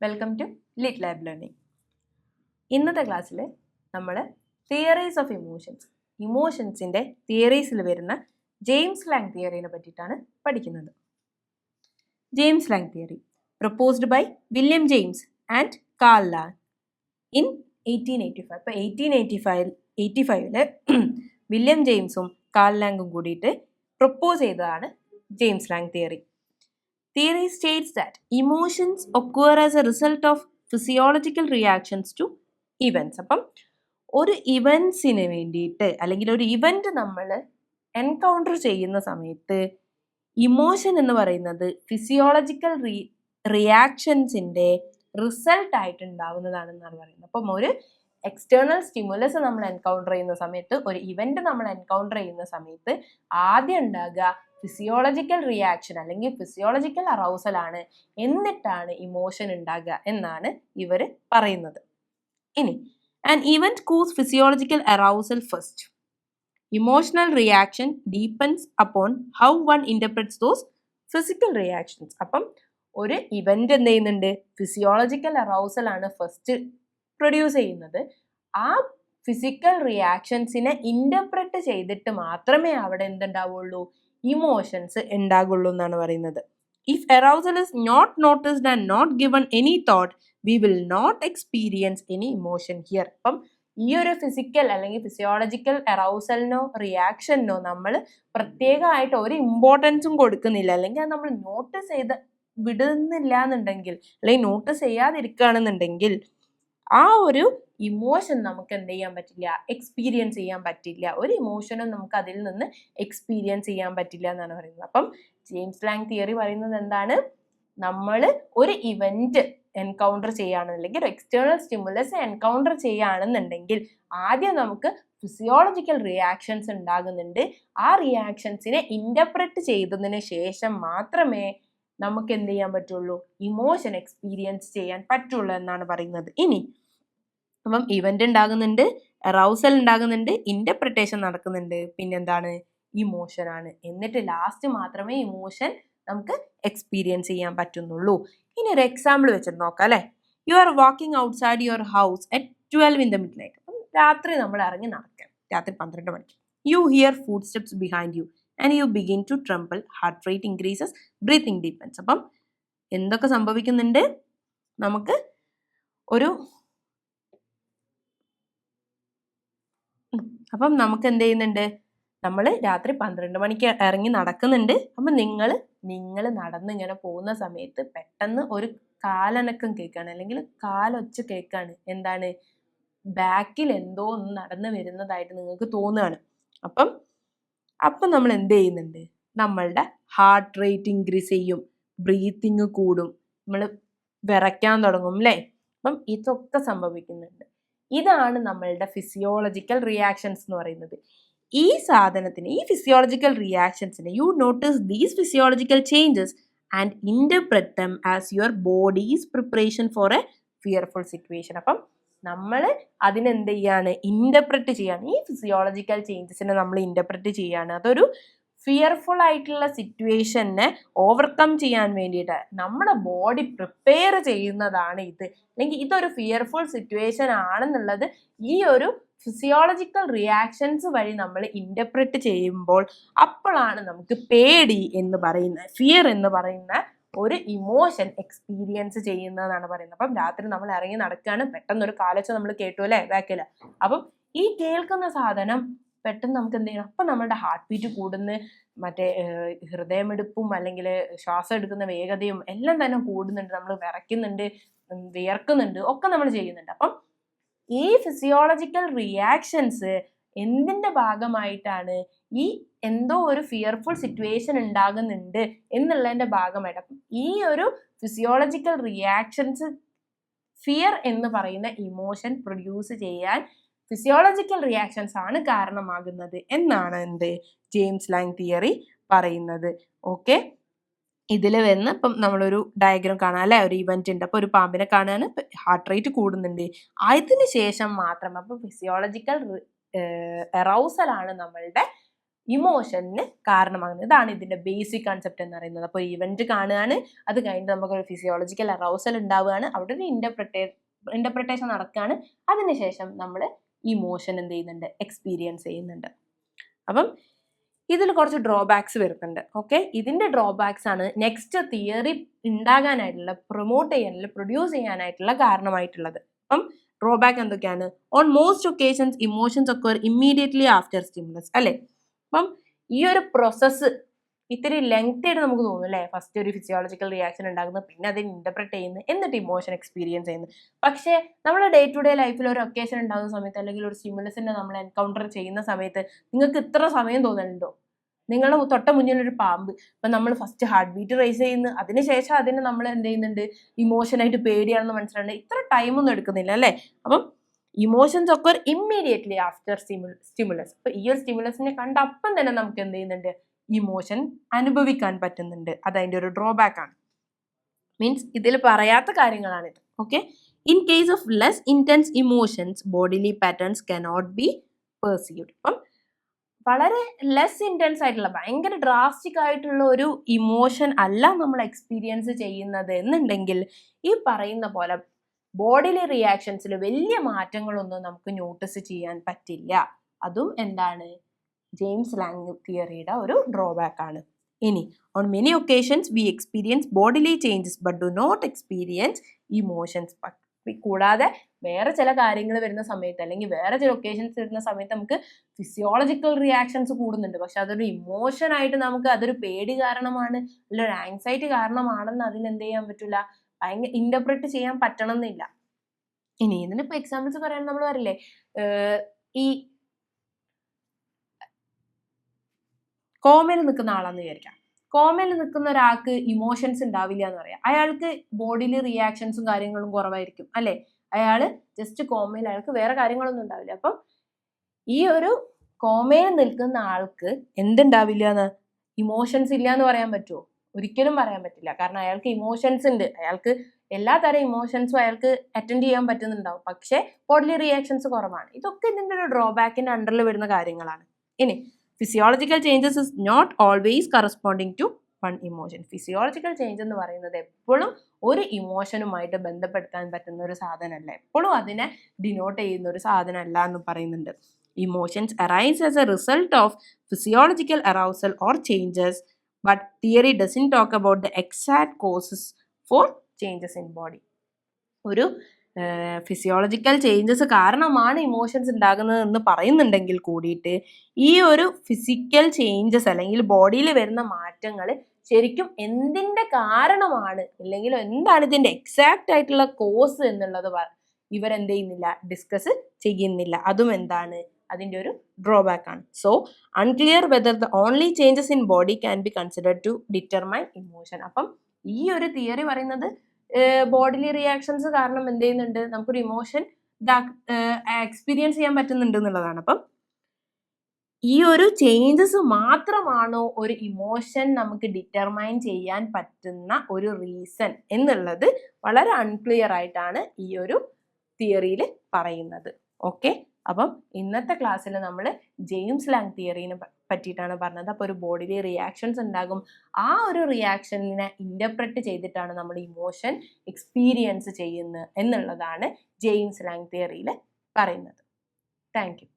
Welcome to lit lab learning. ഇന്നത്തെ ക്ലാസ്സിൽ നമ്മൾ തിയറീസ് ഓഫ് ഇമോഷൻസിൻ്റെ തിയറീസിൽ വരുന്ന ജെയിംസ് ലാങ് തിയറീനെ പറ്റിയിട്ടാണ് പഠിക്കുന്നത്. James Lange theory proposed by William James and Carl Lange in 1885. അപ്പോൾ 1885 വില്യം ജെയിംസും കാൾ ലാങ്ങും കൂടിയിട്ട് പ്രൊപ്പോസ് ചെയ്തതാണ് James Lange theory. Theory states that emotions occur as a result of physiological reactions to events. അപ്പം ഒരു ഇവൻസിന് വേണ്ടിയിട്ട് അല്ലെങ്കിൽ ഒരു ഇവൻറ്റ് നമ്മൾ encounter ചെയ്യുന്ന സമയത്ത് ഇമോഷൻ എന്ന് പറയുന്നത് ഫിസിയോളജിക്കൽ റിയാക്ഷൻസിൻ്റെ റിസൾട്ടായിട്ട് ഉണ്ടാവുന്നതാണെന്നാണ് പറയുന്നത്. അപ്പം ഒരു എക്സ്റ്റേണൽ സ്റ്റിമുലസ് നമ്മൾ എൻകൗണ്ടർ ചെയ്യുന്ന സമയത്ത്, ഒരു ഇവൻറ്റ് നമ്മൾ എൻകൗണ്ടർ ചെയ്യുന്ന സമയത്ത് ആദ്യം ഉണ്ടാകുക ഫിസിയോളജിക്കൽ റിയാക്ഷൻ അല്ലെങ്കിൽ ഫിസിയോളജിക്കൽ അറൗസൽ ആണ്, എന്നിട്ടാണ് ഇമോഷൻ ഉണ്ടാകുക എന്നാണ് ഇവർ പറയുന്നത്. ഇനി an event cause physiological arousal first. Emotional reaction depends upon how one interprets those physical reactions. അപ്പം ഒരു ഇവന്റ് എന്ത് ചെയ്യുന്നുണ്ട്, ഫിസിയോളജിക്കൽ അറൗസൽ ആണ് ഫസ്റ്റ് പ്രൊഡ്യൂസ് ചെയ്യുന്നത്. ആ ഫിസിക്കൽ റിയാക്ഷൻസിനെ ഇന്റർപ്രറ്റ് ചെയ്തിട്ട് മാത്രമേ അവിടെ എന്തുണ്ടാവുള്ളൂ, ഇമോഷൻസ് ഉണ്ടാകുള്ളൂ എന്നാണ് പറയുന്നത്. If arousal is not noticed and not given any thought, we will not experience any emotion here. അപ്പം ഈ ഒരു ഫിസിക്കൽ അല്ലെങ്കിൽ ഫിസിയോളജിക്കൽ അറൗസലിനോ റിയാക്ഷനോ നമ്മൾ പ്രത്യേകമായിട്ട് ഒരു ഇമ്പോർട്ടൻസും കൊടുക്കുന്നില്ല, അല്ലെങ്കിൽ അത് നമ്മൾ നോട്ടീസ് ചെയ്ത് വിടുന്നില്ല എന്നുണ്ടെങ്കിൽ, അല്ലെങ്കിൽ നോട്ടീസ് ചെയ്യാതിരിക്കുകയാണെന്നുണ്ടെങ്കിൽ ആ ഒരു ഇമോഷൻ നമുക്ക് എന്ത് ചെയ്യാൻ പറ്റില്ല, എക്സ്പീരിയൻസ് ചെയ്യാൻ പറ്റില്ല. ഒരു ഇമോഷനും നമുക്ക് അതിൽ നിന്ന് എക്സ്പീരിയൻസ് ചെയ്യാൻ പറ്റില്ല എന്നാണ് പറയുന്നത്. അപ്പം ജെയിംസ് ലാങ് തിയറി പറയുന്നത് എന്താണ്, നമ്മൾ ഒരു ഇവന്റ് എൻകൗണ്ടർ ചെയ്യുകയാണെന്നുണ്ടെങ്കിൽ, ഒരു എക്സ്റ്റേണൽ സ്റ്റിമുലസ് എൻകൗണ്ടർ ചെയ്യുകയാണെന്നുണ്ടെങ്കിൽ ആദ്യം നമുക്ക് ഫിസിയോളജിക്കൽ റിയാക്ഷൻസ് ഉണ്ടാകുന്നുണ്ട്. ആ റിയാക്ഷൻസിനെ ഇന്റർപ്രറ്റ് ചെയ്തതിന് ശേഷം മാത്രമേ നമുക്ക് എന്ത് ചെയ്യാൻ പറ്റുള്ളൂ, ഇമോഷൻ എക്സ്പീരിയൻസ് ചെയ്യാൻ പറ്റുള്ളൂ എന്നാണ് പറയുന്നത്. ഇനി അപ്പം ഇവന്റ് ഉണ്ടാകുന്നുണ്ട്, അറൗസൽ ഉണ്ടാകുന്നുണ്ട്, ഇന്റർപ്രിട്ടേഷൻ നടക്കുന്നുണ്ട്, പിന്നെന്താണ്, ഇമോഷൻ ആണ്. എന്നിട്ട് ലാസ്റ്റ് മാത്രമേ ഇമോഷൻ നമുക്ക് എക്സ്പീരിയൻസ് ചെയ്യാൻ പറ്റുന്നുള്ളൂ. ഇനി ഒരു എക്സാമ്പിൾ വെച്ചിട്ട് നോക്കാം അല്ലേ. You are walking outside your house at 12 in the midnight. അപ്പം രാത്രി നമ്മൾ ഇറങ്ങി നടക്കാം, രാത്രി 12 മണിക്ക്. You hear foot steps behind you and you begin to tremble, heart rate increases, breathing deepens. അപ്പം എന്തൊക്കെ സംഭവിക്കുന്നുണ്ട്, നമുക്ക് ഒരു അപ്പം നമുക്ക് എന്ത് ചെയ്യുന്നുണ്ട്, നമ്മൾ രാത്രി 12 മണിക്ക് ഇറങ്ങി നടക്കുന്നുണ്ട്. അപ്പം നിങ്ങൾ നടന്ന് ഇങ്ങനെ പോകുന്ന സമയത്ത് പെട്ടെന്ന് ഒരു കാലനക്കം കേൾക്കുകയാണ്, അല്ലെങ്കിൽ കാലൊച്ച കേൾക്കുകയാണ്. എന്താണ്, ബാക്കിൽ എന്തോ ഒന്ന് നടന്ന് വരുന്നതായിട്ട് നിങ്ങൾക്ക് തോന്നുകയാണ്. അപ്പം നമ്മൾ എന്ത് ചെയ്യുന്നുണ്ട്, നമ്മളുടെ ഹാർട്ട് റേറ്റ് ഇൻക്രീസ് ചെയ്യും, ബ്രീത്തിങ് കൂടും, നമ്മൾ വിറയ്ക്കാൻ തുടങ്ങും അല്ലേ. അപ്പം ഇതൊക്കെ സംഭവിക്കുന്നുണ്ട്. ഇതാണ് നമ്മളുടെ ഫിസിയോളജിക്കൽ റിയാക്ഷൻസ് എന്ന് പറയുന്നത്. ഈ സാധനത്തിന്, ഈ ഫിസിയോളജിക്കൽ റിയാക്ഷൻസിന് you notice these physiological changes and interpret them as your body's preparation for a fearful situation. അപ്പം നമ്മൾ അതിനെന്ത് ചെയ്യാണ്, ഇന്റർപ്രറ്റ് ചെയ്യാണ്. ഈ ഫിസിയോളജിക്കൽ ചേഞ്ചസിനെ നമ്മൾ ഇന്റർപ്രറ്റ് ചെയ്യാണ്. അതൊരു ഫിയർഫുൾ ആയിട്ടുള്ള സിറ്റുവേഷനെ ഓവർകം ചെയ്യാൻ വേണ്ടിയിട്ട് നമ്മുടെ ബോഡി പ്രിപ്പയർ ചെയ്യുന്നതാണ് ഇത്. അല്ലെങ്കിൽ ഇതൊരു ഫിയർഫുൾ സിറ്റുവേഷൻ ആണെന്നുള്ളത് ഈ ഒരു ഫിസിയോളജിക്കൽ റിയാക്ഷൻസ് വഴി നമ്മൾ ഇന്റർപ്രറ്റ് ചെയ്യുമ്പോൾ അപ്പോഴാണ് നമുക്ക് പേടി എന്ന് പറയുന്ന, ഫിയർ എന്ന് പറയുന്ന ഒരു ഇമോഷൻ എക്സ്പീരിയൻസ് ചെയ്യുന്നതാണ് പറയുന്നത്. അപ്പം രാത്രി നമ്മൾ ഇറങ്ങി നടക്കുകയാണ്, പെട്ടെന്ന് ഒരു കാലൊച്ച നമ്മൾ കേട്ടു അല്ലേ ബാക്കിൽ. അപ്പം ഈ കേൾക്കുന്ന സാധനം പെട്ടെന്ന് നമുക്ക് എന്ത് ചെയ്യണം, അപ്പം നമ്മുടെ ഹാർട്ട് ബീറ്റ് കൂടുന്നു, മറ്റേ ഹൃദയമെടുപ്പും അല്ലെങ്കിൽ ശ്വാസം എടുക്കുന്ന വേഗതയും എല്ലാം തന്നെ കൂടുന്നുണ്ട്, നമ്മൾ വിറയ്ക്കുന്നുണ്ട്, വിയർക്കുന്നുണ്ട്, ഒക്കെ നമ്മൾ ചെയ്യുന്നുണ്ട്. അപ്പം ഈ ഫിസിയോളജിക്കൽ റിയാക്ഷൻസ് എന്തിൻ്റെ ഭാഗമായിട്ടാണ്, ഈ എന്തോ ഒരു ഫിയർഫുൾ സിറ്റുവേഷൻ ഉണ്ടാകുന്നുണ്ട് എന്നുള്ളതിൻ്റെ ഭാഗമായിട്ട്. അപ്പം ഈ ഒരു ഫിസിയോളജിക്കൽ റിയാക്ഷൻസ് ഫിയർ എന്ന് പറയുന്ന ഇമോഷൻ പ്രൊഡ്യൂസ് ചെയ്യാൻ ഫിസിയോളജിക്കൽ റിയാക്ഷൻസ് ആണ് കാരണമാകുന്നത് എന്നാണ് എന്ത് ജെയിംസ് ലാങ് തിയറി പറയുന്നത്. ഓക്കെ, ഇതിൽ വരുന്ന ഇപ്പം നമ്മളൊരു ഡയഗ്രാം കാണാം അല്ലെ, ഒരു ഇവന്റ് ഉണ്ട്. അപ്പോൾ ഒരു പാമ്പിനെ കാണുകയാണ്, ഹാർട്ട് റേറ്റ് കൂടുന്നുണ്ട്. അതിന് ശേഷം മാത്രം അപ്പം ഫിസിയോളജിക്കൽ അറൗസൽ ആണ് നമ്മളുടെ ഇമോഷന് കാരണമാകുന്നത്. ഇതാണ് ഇതിന്റെ ബേസിക് കൺസെപ്റ്റ് എന്ന് പറയുന്നത്. അപ്പോൾ ഇവന്റ് കാണുകയാണ്, അത് കഴിഞ്ഞിട്ട് നമുക്കൊരു ഫിസിയോളജിക്കൽ അറൗസൽ ഉണ്ടാവുകയാണ്, അവിടെ ഒരു ഇന്റർപ്രിട്ടേഷൻ നടക്കുകയാണ്, അതിനുശേഷം നമ്മൾ ഇമോഷൻ എന്ത് ചെയ്യുന്നുണ്ട്, എക്സ്പീരിയൻസ് ചെയ്യുന്നുണ്ട്. അപ്പം ഇതിൽ കുറച്ച് ഡ്രോബാക്സ് വരുന്നുണ്ട്. ഓക്കെ, ഇതിന്റെ ഡ്രോബാക്സ് ആണ് നെക്സ്റ്റ് തിയറി ഉണ്ടാകാനായിട്ടുള്ള, പ്രൊമോട്ട് ചെയ്യാനുള്ള, പ്രൊഡ്യൂസ് ചെയ്യാനായിട്ടുള്ള കാരണമായിട്ടുള്ളത്. അപ്പം ഡ്രോബാക്ക് എന്തൊക്കെയാണ്? On most occasions emotions occur immediately after stimulus, അല്ലെ? അപ്പം ഈ ഒരു പ്രോസസ്സ് ഇത്തിരി ലെങ്ത് ആയിട്ട് നമുക്ക് തോന്നും അല്ലേ? ഫസ്റ്റ് ഒരു ഫിസിയോളജിക്കൽ റിയാക്ഷൻ ഉണ്ടാകുന്നു, പിന്നെ അതിന് ഇന്റർപ്രറ്റ് ചെയ്യുന്നു, എന്നിട്ട് ഇമോഷൻ എക്സ്പീരിയൻസ് ചെയ്യുന്നു. പക്ഷേ നമ്മുടെ ഡേ ടു ഡേ ലൈഫിൽ ഒരു ഒക്കേഷൻ ഉണ്ടാകുന്ന സമയത്ത്, അല്ലെങ്കിൽ ഒരു സ്റ്റിമുലസിനെ നമ്മൾ എൻകൗണ്ടർ ചെയ്യുന്ന സമയത്ത് നിങ്ങൾക്ക് ഇത്ര സമയം തോന്നലുണ്ടോ? നിങ്ങളുടെ തൊട്ട മുന്നിൽ ഒരു പാമ്പ്, ഇപ്പം നമ്മൾ ഫസ്റ്റ് ഹാർട്ട് ബീറ്റ് റേസ് ചെയ്യുന്നു, അതിനുശേഷം അതിനെ നമ്മൾ എന്ത് ചെയ്യുന്നുണ്ട്, ഇമോഷനായിട്ട് പേടിയാണെന്ന് മനസ്സിലാവുന്നത്, ഇത്ര ടൈമൊന്നും എടുക്കുന്നില്ല അല്ലേ? അപ്പം ഇമോഷൻസ് ഒക്കെ ഇമ്മീഡിയറ്റ്ലി ആഫ്റ്റർ സ്റ്റിമുലസ്. അപ്പൊ ഈ ഒരു സ്റ്റിമുലസിനെ കണ്ട അപ്പം തന്നെ നമുക്ക് എന്ത് ചെയ്യുന്നുണ്ട്, ഇമോഷൻ അനുഭവിക്കാൻ പറ്റുന്നുണ്ട്. അതതിൻ്റെ ഒരു ഡ്രോബാക്ക് ആണ്. മീൻസ് ഇതിൽ പറയാത്ത കാര്യങ്ങളാണിത്. Okay, in case of less intense emotions bodily patterns cannot be perceived. അപ്പം വളരെ ലെസ് ഇൻറ്റൻസ് ആയിട്ടുള്ള, ഭയങ്കര ഡ്രാസ്റ്റിക് ആയിട്ടുള്ള ഒരു ഇമോഷൻ അല്ല നമ്മൾ എക്സ്പീരിയൻസ് ചെയ്യുന്നത് എന്നുണ്ടെങ്കിൽ ഈ പറയുന്ന പോലെ ബോഡിലി റിയാക്ഷൻസിൽ വലിയ മാറ്റങ്ങളൊന്നും നമുക്ക് നോട്ടീസ് ചെയ്യാൻ പറ്റില്ല. അതും എന്താണ്, ജെയിംസ് ലാങ് തിയറിയുടെ ഒരു ഡ്രോബാക്ക് ആണ്. ഇനി on many occasions we experience bodily changes but do not experience emotions. കൂടാതെ വേറെ ചില കാര്യങ്ങൾ വരുന്ന സമയത്ത്, അല്ലെങ്കിൽ വേറെ ചില ഒക്കേഷൻസ് വരുന്ന സമയത്ത് നമുക്ക് ഫിസിയോളജിക്കൽ റിയാക്ഷൻസ് കൂടുന്നുണ്ട്, പക്ഷെ അതൊരു ഇമോഷൻ ആയിട്ട് നമുക്ക് അതൊരു പേടി കാരണമാണ്, അല്ലെങ്കിൽ ഒരു ആങ്സൈറ്റി കാരണമാണെന്ന് അതിനെന്ത് ചെയ്യാൻ പറ്റില്ല, ഭയങ്കര ഇന്റർപ്രറ്റ് ചെയ്യാൻ പറ്റണം എന്നില്ല. ഇനി ഇതിനിപ്പോ എക്സാമ്പിൾസ് പറയാൻ നമ്മൾ പറയില്ലേ, ഈ കോമയിൽ നിൽക്കുന്ന ആളാന്ന് വിചാരിക്കാം. കോമയിൽ നിൽക്കുന്ന ഒരാൾക്ക് ഇമോഷൻസ് ഉണ്ടാവില്ല എന്ന് പറയാം. അയാൾക്ക് ബോഡിയിൽ റിയാക്ഷൻസും കാര്യങ്ങളും കുറവായിരിക്കും അല്ലെ? അയാള് ജസ്റ്റ് കോമയിൽ, അയാൾക്ക് വേറെ കാര്യങ്ങളൊന്നും ഉണ്ടാവില്ല. അപ്പം ഈ ഒരു കോമയിൽ നിൽക്കുന്ന ആൾക്ക് എന്തുണ്ടാവില്ല എന്ന്, ഇമോഷൻസ് ഇല്ല എന്ന് പറയാൻ പറ്റുമോ? ഒരിക്കലും പറയാൻ പറ്റില്ല. കാരണം അയാൾക്ക് ഇമോഷൻസ് ഉണ്ട്, അയാൾക്ക് എല്ലാ തരം ഇമോഷൻസും അയാൾക്ക് അറ്റൻഡ് ചെയ്യാൻ പറ്റുന്നുണ്ടാവും, പക്ഷെ ബോഡിലി റിയാക്ഷൻസ് കുറവാണ്. ഇതൊക്കെ ഇതിൻ്റെ ഒരു ഡ്രോബാക്കിന്റെ അണ്ടറിൽ വരുന്ന കാര്യങ്ങളാണ്. ഇനി physiological changes is not always corresponding to one emotion. Physiological change എന്ന് പറയുന്നത് എപ്പോഴും ഒരു ഇമോഷനുമായിട്ട് ബന്ധപ്പെടുത്താൻ പറ്റുന്ന ഒരു സാധനമല്ല, എപ്പോഴും അതിനെ ഡിനോട്ട് ചെയ്യുന്ന ഒരു സാധനമല്ല എന്ന് പറയുന്നുണ്ട്. Emotions arise as A result of physiological arousal or changes, but theory doesn't talk about the exact causes for changes in body. ഒരു ഫിസിയോളജിക്കൽ ചേഞ്ചസ് കാരണമാണ് ഇമോഷൻസ് ഉണ്ടാകുന്നത് എന്ന് പറയുന്നുണ്ടെങ്കിൽ കൂടിയിട്ട് ഈ ഒരു ഫിസിക്കൽ ചേഞ്ചസ് അല്ലെങ്കിൽ ബോഡിയിൽ വരുന്ന മാറ്റങ്ങൾ ശരിക്കും എന്തിൻ്റെ കാരണമാണ്, അല്ലെങ്കിൽ എന്താണ് ഇതിൻ്റെ എക്സാക്റ്റ് ആയിട്ടുള്ള കോസ് എന്നുള്ളത് ഇവരെന്ത് ചെയ്യുന്നില്ല, ഡിസ്കസ് ചെയ്യുന്നില്ല. അതും എന്താണ്, അതിൻ്റെ ഒരു ഡ്രോബാക്ക് ആണ്. So unclear whether the only changes in body can be considered to determine emotion. അപ്പം ഈ ഒരു തിയറി പറയുന്നത് ബോഡിലി റിയാക്ഷൻസ് കാരണം എന്ത് ചെയ്യുന്നുണ്ട്, നമുക്കൊരു ഇമോഷൻ എക്സ്പീരിയൻസ് ചെയ്യാൻ പറ്റുന്നുണ്ട് എന്നുള്ളതാണ്. അപ്പം ഈ ഒരു ചേഞ്ചസ് മാത്രമാണോ ഒരു ഇമോഷൻ നമുക്ക് ഡിറ്റർമൈൻ ചെയ്യാൻ പറ്റുന്ന ഒരു റീസൺ എന്നുള്ളത് വളരെ അൺക്ലിയർ ആയിട്ടാണ് ഈ ഒരു തിയറിയിൽ പറയുന്നത്. ഓക്കെ, അപ്പം ഇന്നത്തെ ക്ലാസ്സിൽ നമ്മൾ ജെയിംസ് ലാങ് തിയറിനെ പറ്റിയിട്ടാണ് പറഞ്ഞത്. അപ്പോൾ ഒരു ബോഡിയിൽ റിയാക്ഷൻസ് ഉണ്ടാകും, ആ ഒരു റിയാക്ഷനെ ഇന്റർപ്രറ്റ് ചെയ്തിട്ടാണ് നമ്മൾ ഇമോഷൻ എക്സ്പീരിയൻസ് ചെയ്യുന്നത് എന്നുള്ളതാണ് ജെയിംസ് ലാങ് തിയറിയിൽ പറയുന്നത്. Thank you.